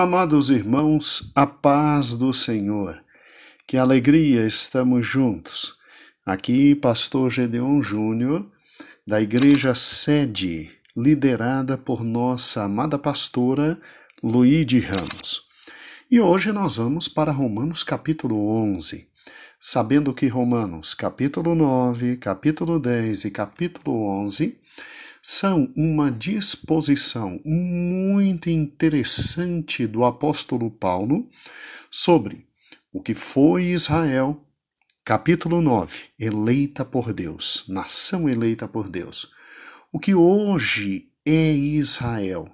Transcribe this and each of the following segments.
Amados irmãos, a paz do Senhor, que alegria estamos juntos. Aqui, Pastor Gedeon Júnior, da Igreja Sede, liderada por nossa amada pastora Luíde Ramos. E hoje nós vamos para Romanos capítulo 11, sabendo que Romanos capítulo 9, capítulo 10 e capítulo 11 são uma disposição muito interessante do apóstolo Paulo sobre o que foi Israel, capítulo 9, eleita por Deus, nação eleita por Deus. O que hoje é Israel,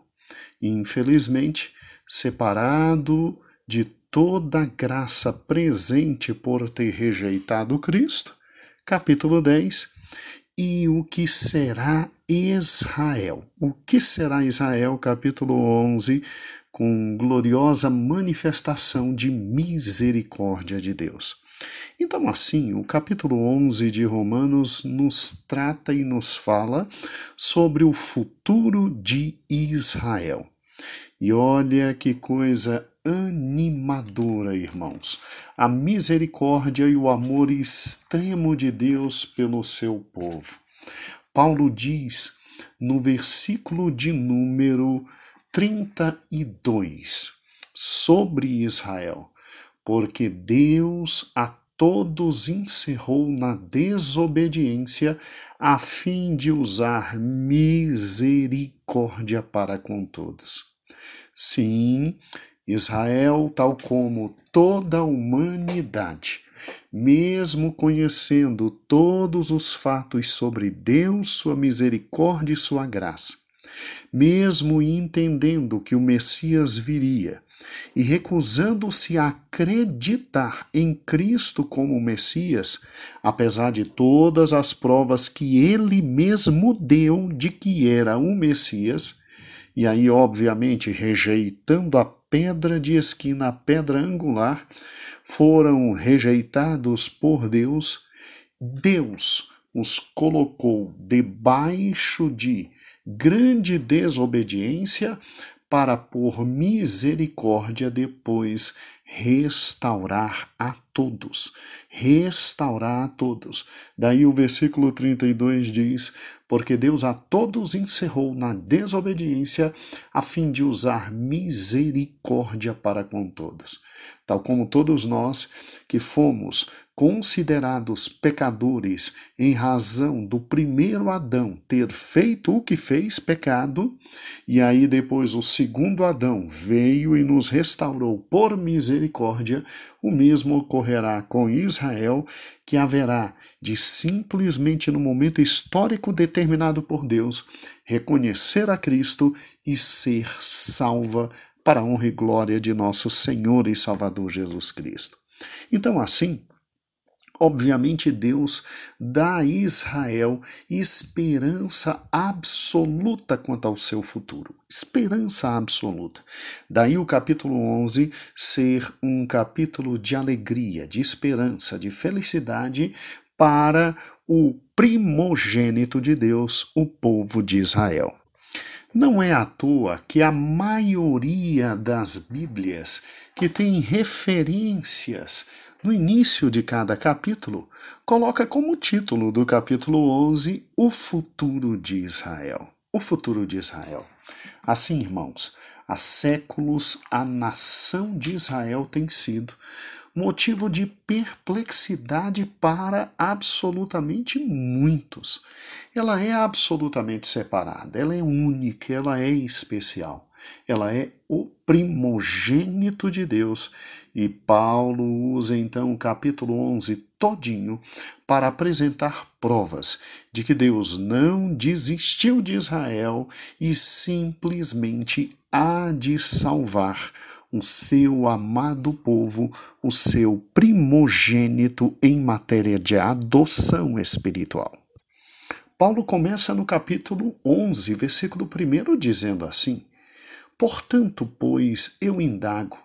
infelizmente, separado de toda a graça presente por ter rejeitado Cristo, capítulo 10, e o que será Israel. O que será Israel, capítulo 11, com gloriosa manifestação de misericórdia de Deus. Então, assim, o capítulo 11 de Romanos nos trata e nos fala sobre o futuro de Israel. E olha que coisa animadora, irmãos. A misericórdia e o amor extremo de Deus pelo seu povo. Paulo diz no versículo de número 32 sobre Israel: porque Deus a todos encerrou na desobediência, a fim de usar misericórdia para com todos. Sim, Israel, tal como toda a humanidade, mesmo conhecendo todos os fatos sobre Deus, sua misericórdia e sua graça, mesmo entendendo que o Messias viria e recusando-se a acreditar em Cristo como Messias, apesar de todas as provas que ele mesmo deu de que era o Messias, e aí, obviamente, rejeitando a pedra de esquina, a pedra angular, foram rejeitados por Deus. Deus os colocou debaixo de grande desobediência para, por misericórdia, depois restaurar a todos. Restaurar a todos. Daí o versículo 32 diz: porque Deus a todos encerrou na desobediência, a fim de usar misericórdia para com todos. Tal como todos nós que fomos considerados pecadores em razão do primeiro Adão ter feito o que fez, pecado, e aí depois o segundo Adão veio e nos restaurou por misericórdia, o mesmo ocorrerá com Israel, que haverá de simplesmente no momento histórico determinado por Deus, reconhecer a Cristo e ser salva para a honra e glória de nosso Senhor e Salvador Jesus Cristo. Então, assim, obviamente Deus dá a Israel esperança absoluta quanto ao seu futuro. Esperança absoluta. Daí o capítulo 11 ser um capítulo de alegria, de esperança, de felicidade para o primogênito de Deus, o povo de Israel. Não é à toa que a maioria das Bíblias que tem referências no início de cada capítulo, coloca como título do capítulo 11 o futuro de Israel. O futuro de Israel. Assim, irmãos, há séculos a nação de Israel tem sido motivo de perplexidade para absolutamente muitos. Ela é absolutamente separada, ela é única, ela é especial. Ela é o primogênito de Deus. E Paulo usa então o capítulo 11 todinho para apresentar provas de que Deus não desistiu de Israel e simplesmente há de salvar o seu amado povo, o seu primogênito em matéria de adoção espiritual. Paulo começa no capítulo 11, versículo 1, dizendo assim: portanto, pois, eu indago,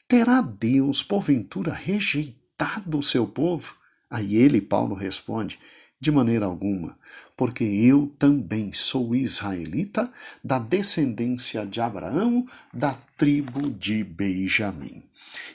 terá Deus, porventura, rejeitado o seu povo? Aí ele, Paulo, responde: De maneira alguma, porque eu também sou israelita, da descendência de Abraão, da tribo de Benjamim.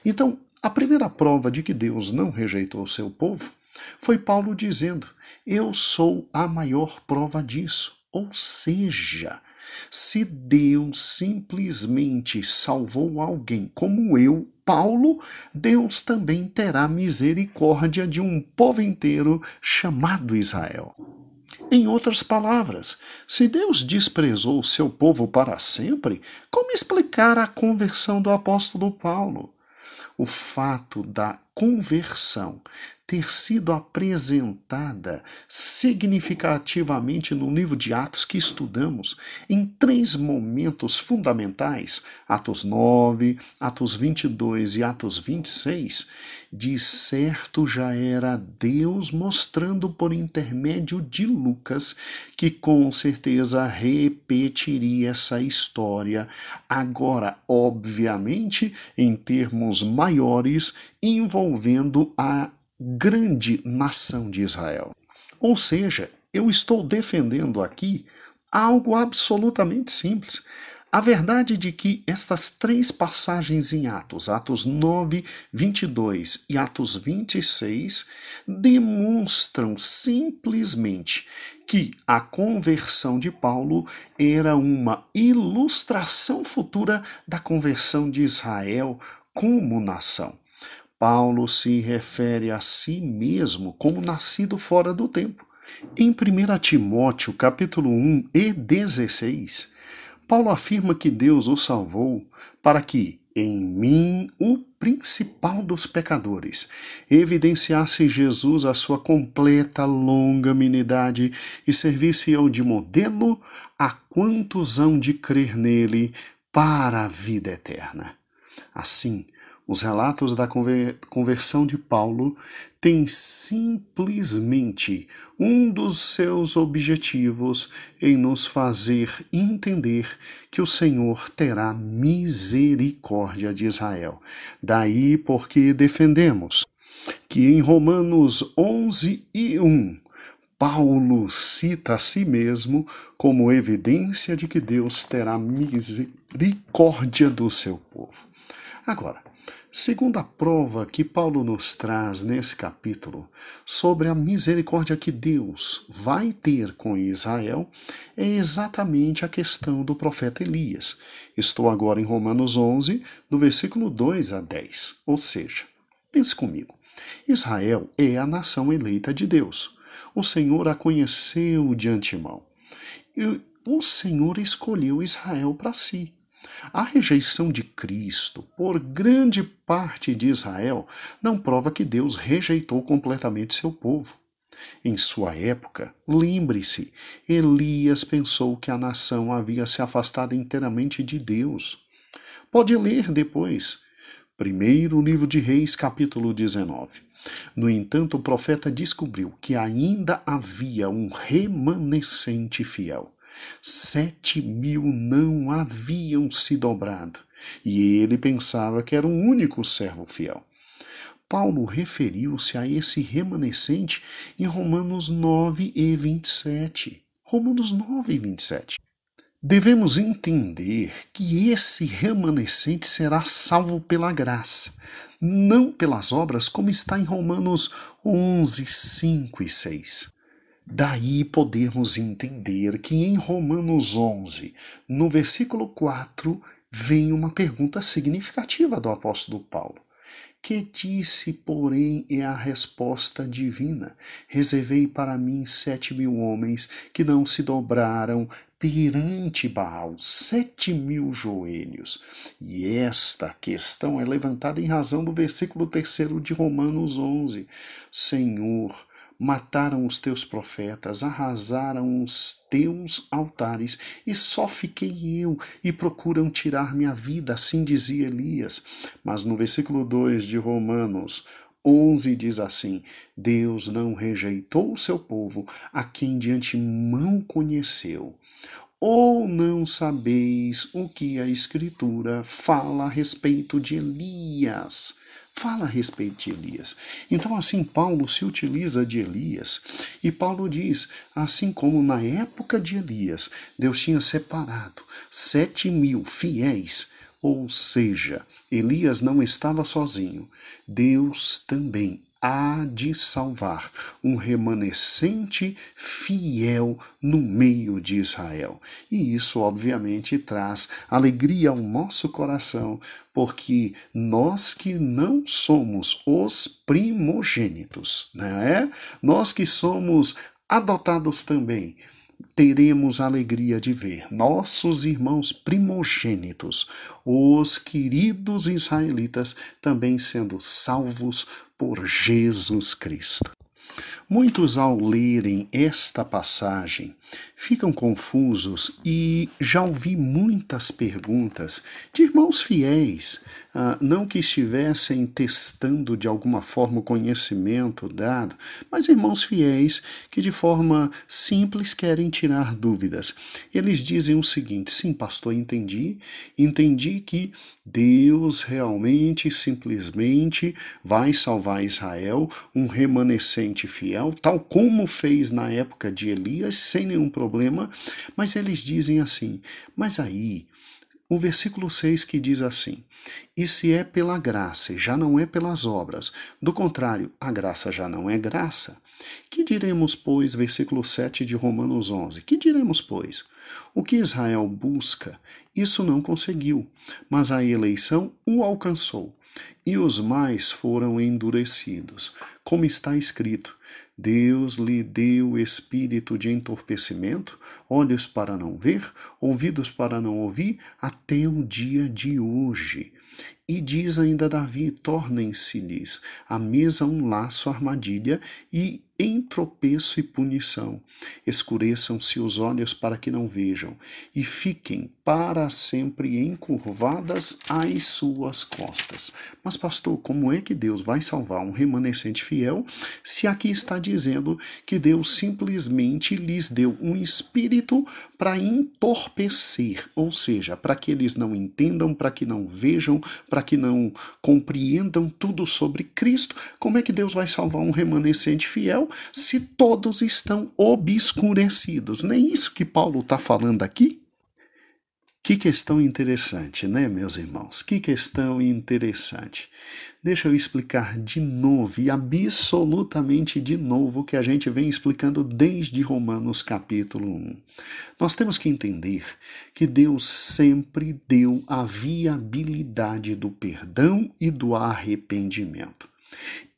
Então, a primeira prova de que Deus não rejeitou o seu povo foi Paulo dizendo: eu sou a maior prova disso. Ou seja, se Deus simplesmente salvou alguém como eu, Paulo, Deus também terá misericórdia de um povo inteiro chamado Israel. Em outras palavras, se Deus desprezou o seu povo para sempre, como explicar a conversão do apóstolo Paulo? O fato da conversão ter sido apresentada significativamente no livro de Atos que estudamos, em 3 momentos fundamentais, Atos 9, Atos 22 e Atos 26, de certo já era Deus mostrando por intermédio de Lucas que com certeza repetiria essa história, agora, obviamente, em termos maiores, envolvendo a grande nação de Israel. Ou seja, eu estou defendendo aqui algo absolutamente simples. A verdade de que estas 3 passagens em Atos, Atos 9, 22 e Atos 26, demonstram simplesmente que a conversão de Paulo era uma ilustração futura da conversão de Israel como nação. Paulo se refere a si mesmo como nascido fora do tempo. Em 1 Timóteo, capítulo 1 e 16, Paulo afirma que Deus o salvou para que, em mim, o principal dos pecadores, evidenciasse Jesus a sua completa longanimidade e servisse eu de modelo a quantos hão de crer nele para a vida eterna. Assim, os relatos da conversão de Paulo têm simplesmente um dos seus objetivos em nos fazer entender que o Senhor terá misericórdia de Israel. Daí porque defendemos que em Romanos 11 e 1, Paulo cita a si mesmo como evidência de que Deus terá misericórdia do seu povo. Agora, segunda prova que Paulo nos traz nesse capítulo sobre a misericórdia que Deus vai ter com Israel é exatamente a questão do profeta Elias. Estou agora em Romanos 11, do versículo 2 a 10. Ou seja, pense comigo, Israel é a nação eleita de Deus. O Senhor a conheceu de antemão. E o Senhor escolheu Israel para si. A rejeição de Cristo por grande parte de Israel não prova que Deus rejeitou completamente seu povo. Em sua época, lembre-se, Elias pensou que a nação havia se afastado inteiramente de Deus. Pode ler depois. Primeiro livro de Reis, capítulo 19. No entanto, o profeta descobriu que ainda havia um remanescente fiel. 7.000 não haviam se dobrado, e ele pensava que era um único servo fiel. Paulo referiu-se a esse remanescente em Romanos 9 e 27. Romanos 9 e 27. Devemos entender que esse remanescente será salvo pela graça, não pelas obras, como está em Romanos 11, 5 e 6. Daí podemos entender que em Romanos 11, no versículo 4, vem uma pergunta significativa do apóstolo Paulo. Que disse, porém, é a resposta divina: reservei para mim 7.000 homens que não se dobraram perante Baal, 7.000 joelhos. E esta questão é levantada em razão do versículo 3 de Romanos 11. Senhor, mataram os teus profetas, arrasaram os teus altares, e só fiquei eu, e procuram tirar minha vida, assim dizia Elias. Mas no versículo 2 de Romanos 11 diz assim: Deus não rejeitou o seu povo, a quem de antemão conheceu. Ou não sabeis o que a Escritura fala a respeito de Elias? fala a respeito de Elias. Então, assim, Paulo se utiliza de Elias e Paulo diz, assim como na época de Elias, Deus tinha separado 7.000 fiéis, ou seja, Elias não estava sozinho, Deus também há de salvar um remanescente fiel no meio de Israel. E isso, obviamente, traz alegria ao nosso coração, porque nós que não somos os primogênitos, né? Nós que somos adotados também, teremos a alegria de ver nossos irmãos primogênitos, os queridos israelitas, também sendo salvos por Jesus Cristo. Muitos, ao lerem esta passagem, ficam confusos e já ouvi muitas perguntas de irmãos fiéis, não que estivessem testando de alguma forma o conhecimento dado, mas irmãos fiéis que de forma simples querem tirar dúvidas. Eles dizem o seguinte: sim, pastor, entendi que Deus realmente, simplesmente vai salvar Israel, um remanescente fiel, tal como fez na época de Elias, sem nenhum problema, mas eles dizem assim, mas aí, o versículo 6 que diz assim, e se é pela graça, já não é pelas obras, do contrário, a graça já não é graça, que diremos, pois, versículo 7 de Romanos 11, que diremos, pois? O que Israel busca, isso não conseguiu, mas a eleição o alcançou, e os mais foram endurecidos, como está escrito, Deus lhe deu espírito de entorpecimento, olhos para não ver, ouvidos para não ouvir, até o dia de hoje. E diz ainda Davi, tornem-se-lhes a mesa um laço, armadilha e em tropeço e punição. Escureçam-se os olhos para que não vejam, e fiquem para sempre encurvadas as suas costas. Mas, pastor, como é que Deus vai salvar um remanescente fiel, se aqui está dizendo que Deus simplesmente lhes deu um espírito para entorpecer, ou seja, para que eles não entendam, para que não vejam, para que não compreendam tudo sobre Cristo? Como é que Deus vai salvar um remanescente fiel se todos estão obscurecidos? Não é isso que Paulo está falando aqui? Que questão interessante, né, meus irmãos? Que questão interessante. Deixa eu explicar de novo, e absolutamente de novo, o que a gente vem explicando desde Romanos capítulo 1. Nós temos que entender que Deus sempre deu a viabilidade do perdão e do arrependimento.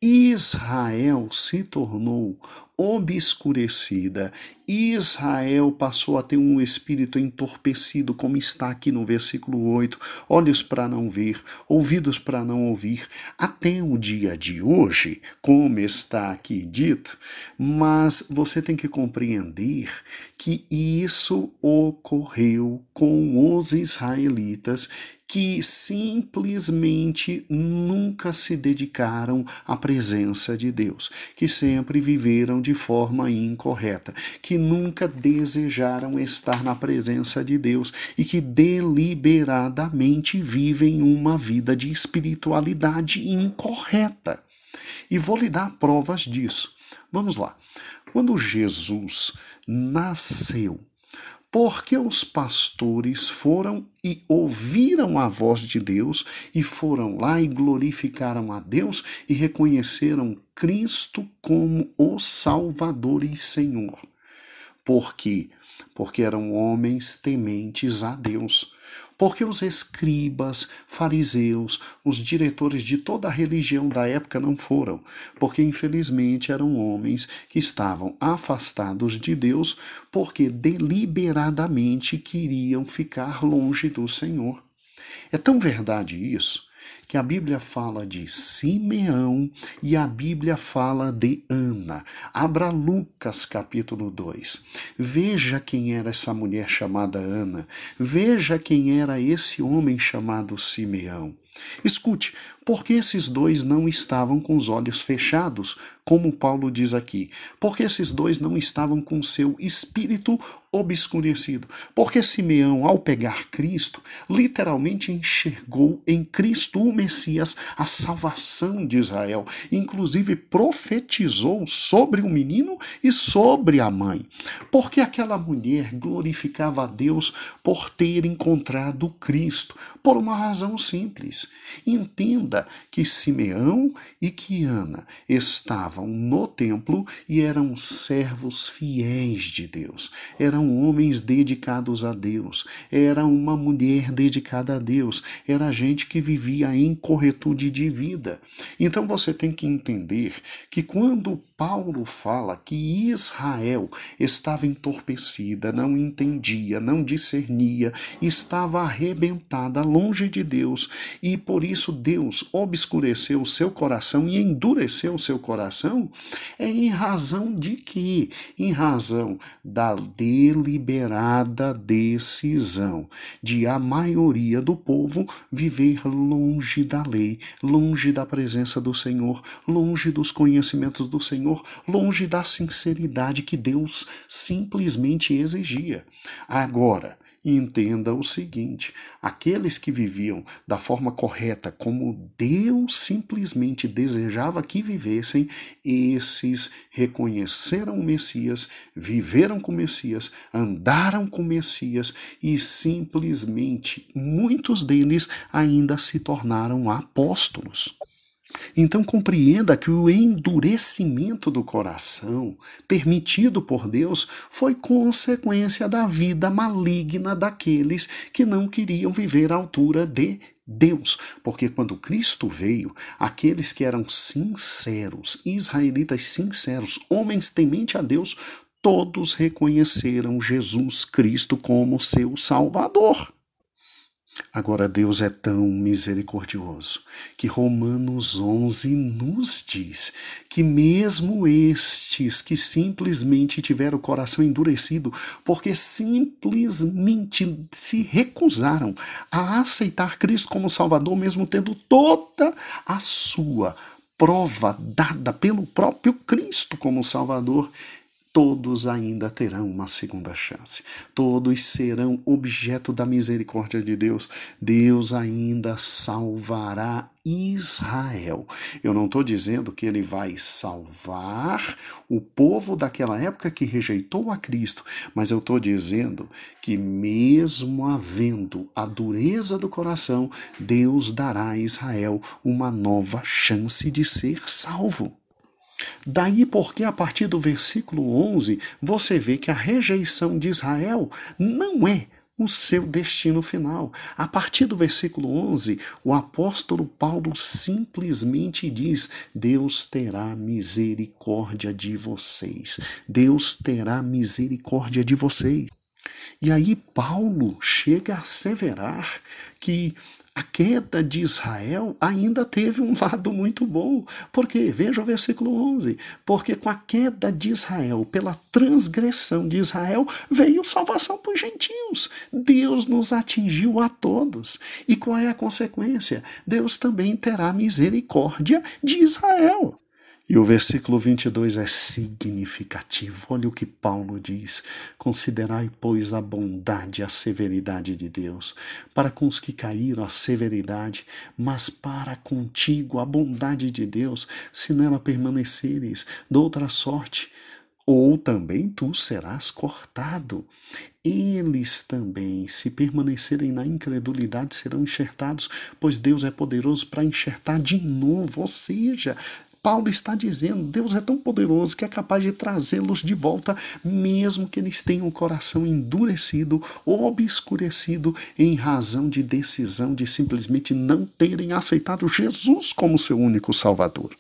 Israel se tornou obscurecida, Israel passou a ter um espírito entorpecido, como está aqui no versículo 8, olhos para não ver, ouvidos para não ouvir, até o dia de hoje, como está aqui dito, mas você tem que compreender que isso ocorreu com os israelitas, que simplesmente nunca se dedicaram à presença de Deus, que sempre viveram de forma incorreta, que nunca desejaram estar na presença de Deus e que deliberadamente vivem uma vida de espiritualidade incorreta. E vou lhe dar provas disso. Vamos lá. Quando Jesus nasceu, porque os pastores foram e ouviram a voz de Deus e foram lá e glorificaram a Deus e reconheceram Cristo como o Salvador e Senhor. Por quê? Porque eram homens tementes a Deus. Porque os escribas, fariseus, os diretores de toda a religião da época não foram, porque infelizmente eram homens que estavam afastados de Deus, porque deliberadamente queriam ficar longe do Senhor. É tão verdade isso, que a Bíblia fala de Simeão e a Bíblia fala de Ana. Abra Lucas capítulo 2. Veja quem era essa mulher chamada Ana. Veja quem era esse homem chamado Simeão. Escute, porque esses dois não estavam com os olhos fechados, como Paulo diz aqui? Porque esses dois não estavam com seu espírito obscurecido? Porque Simeão, ao pegar Cristo, literalmente enxergou em Cristo o Messias, a salvação de Israel. Inclusive profetizou sobre o menino e sobre a mãe. Porque aquela mulher glorificava a Deus por ter encontrado Cristo, por uma razão simples. Entenda que Simeão e que Ana estavam no templo e eram servos fiéis de Deus. Eram homens dedicados a Deus. Era uma mulher dedicada a Deus. Era gente que vivia em corretude de vida. Então você tem que entender que quando Paulo fala que Israel estava entorpecida, não entendia, não discernia, estava arrebentada, longe de Deus, e por isso Deus obscureceu o seu coração e endureceu o seu coração, é em razão de quê? Em razão da deliberada decisão de a maioria do povo viver longe da lei, longe da presença do Senhor, longe dos conhecimentos do Senhor, longe da sinceridade que Deus simplesmente exigia. Agora, entenda o seguinte: aqueles que viviam da forma correta, como Deus simplesmente desejava que vivessem, esses reconheceram o Messias, viveram com o Messias, andaram com o Messias e simplesmente muitos deles ainda se tornaram apóstolos. Então compreenda que o endurecimento do coração, permitido por Deus, foi consequência da vida maligna daqueles que não queriam viver à altura de Deus. Porque quando Cristo veio, aqueles que eram sinceros, israelitas sinceros, homens temente a Deus, todos reconheceram Jesus Cristo como seu Salvador. Agora Deus é tão misericordioso que Romanos 11 nos diz que mesmo estes que simplesmente tiveram o coração endurecido, porque simplesmente se recusaram a aceitar Cristo como Salvador, mesmo tendo toda a sua prova dada pelo próprio Cristo como Salvador, todos ainda terão uma segunda chance. Todos serão objeto da misericórdia de Deus. Deus ainda salvará Israel. Eu não estou dizendo que ele vai salvar o povo daquela época que rejeitou a Cristo, mas eu estou dizendo que mesmo havendo a dureza do coração, Deus dará a Israel uma nova chance de ser salvo. Daí porque a partir do versículo 11 você vê que a rejeição de Israel não é o seu destino final. A partir do versículo 11, o apóstolo Paulo simplesmente diz: Deus terá misericórdia de vocês. Deus terá misericórdia de vocês. E aí Paulo chega a asseverar que a queda de Israel ainda teve um lado muito bom. Porque, veja o versículo 11, porque com a queda de Israel, pela transgressão de Israel, veio salvação para os gentios. Deus nos atingiu a todos. E qual é a consequência? Deus também terá misericórdia de Israel. E o versículo 22 é significativo. Olha o que Paulo diz: considerai, pois, a bondade e a severidade de Deus. Para com os que caíram, a severidade, mas para contigo a bondade de Deus, se nela permaneceres, de outra sorte, ou também tu serás cortado. Eles também, se permanecerem na incredulidade, serão enxertados, pois Deus é poderoso para enxertar de novo. Ou seja, Paulo está dizendo, Deus é tão poderoso que é capaz de trazê-los de volta, mesmo que eles tenham o coração endurecido ou obscurecido em razão de decisão de simplesmente não terem aceitado Jesus como seu único Salvador.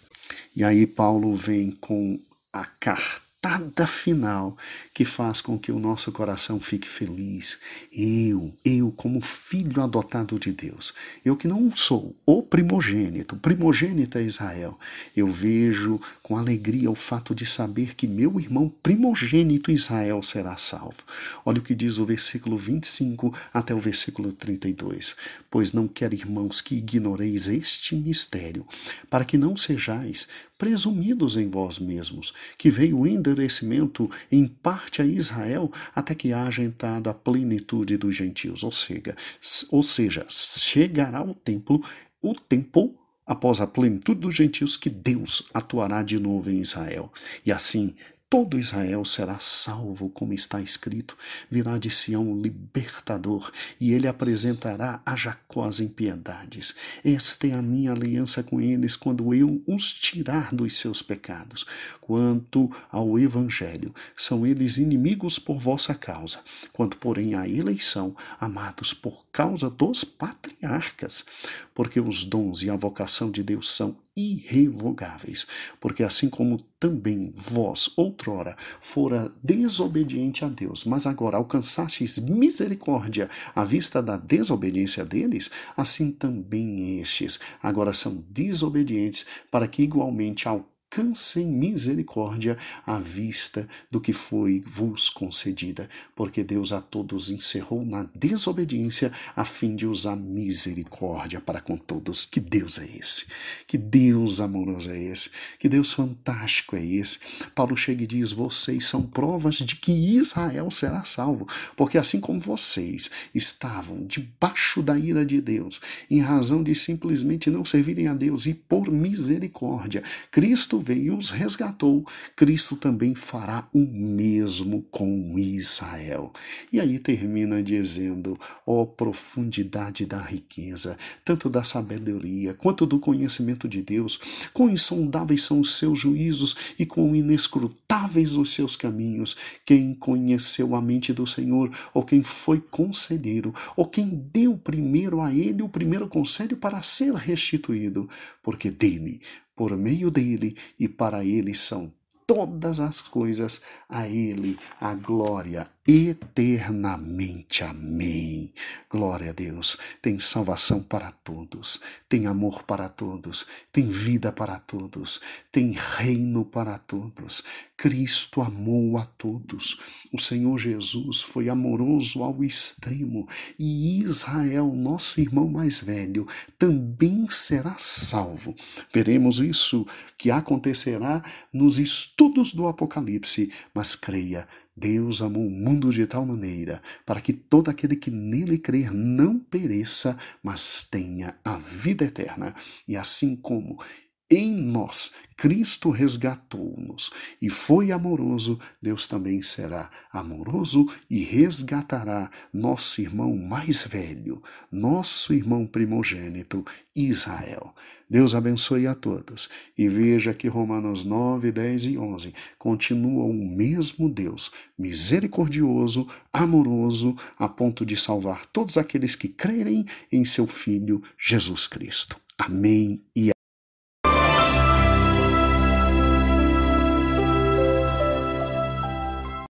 E aí Paulo vem com a cartada final que faz com que o nosso coração fique feliz. Eu como filho adotado de Deus, eu que não sou o primogênito é Israel, eu vejo com alegria o fato de saber que meu irmão primogênito Israel será salvo. Olha o que diz o versículo 25 até o versículo 32. Pois não quero, irmãos, que ignoreis este mistério, para que não sejais presumidos em vós mesmos, que veio o endurecimento em parte a Israel, até que haja entrada a plenitude dos gentios. Ou seja, chegará o templo o tempo, após a plenitude dos gentios, que Deus atuará de novo em Israel. E assim, todo Israel será salvo, como está escrito. Virá de Sião o libertador, e ele apresentará a Jacó as impiedades. Esta é a minha aliança com eles, quando eu os tirar dos seus pecados. Quanto ao evangelho, são eles inimigos por vossa causa. Quanto, porém, à eleição, amados por causa dos patriarcas. Porque os dons e a vocação de Deus são irrevogáveis, porque assim como também vós outrora fora desobediente a Deus, mas agora alcançastes misericórdia à vista da desobediência deles, assim também estes agora são desobedientes, para que igualmente alcancem misericórdia à vista do que foi vos concedida, porque Deus a todos encerrou na desobediência, a fim de usar misericórdia para com todos. Que Deus é esse? Que Deus amoroso é esse? Que Deus fantástico é esse? Paulo chega e diz: vocês são provas de que Israel será salvo, porque assim como vocês estavam debaixo da ira de Deus, em razão de simplesmente não servirem a Deus, e por misericórdia Cristo veio e os resgatou, Cristo também fará o mesmo com Israel. E aí termina dizendo: ó profundidade da riqueza, tanto da sabedoria quanto do conhecimento de Deus, quão insondáveis são os seus juízos e quão inescrutáveis os seus caminhos. Quem conheceu a mente do Senhor, ou quem foi conselheiro, ou quem deu primeiro a ele o primeiro conselho para ser restituído, porque dele, por meio dele e para ele são todas as coisas, a ele a glória eternamente. Amém. Glória a Deus. Tem salvação para todos, tem amor para todos, tem vida para todos, tem reino para todos. Cristo amou a todos. O Senhor Jesus foi amoroso ao extremo, e Israel, nosso irmão mais velho, também será salvo. Veremos isso que acontecerá nos estudos do Apocalipse, mas creia, Deus amou o mundo de tal maneira para que todo aquele que nele crer não pereça, mas tenha a vida eterna. E assim como em nós Cristo resgatou-nos e foi amoroso, Deus também será amoroso e resgatará nosso irmão mais velho, nosso irmão primogênito, Israel. Deus abençoe a todos. E veja que Romanos 9, 10 e 11 continua o mesmo Deus, misericordioso, amoroso, a ponto de salvar todos aqueles que crerem em seu Filho Jesus Cristo. Amém e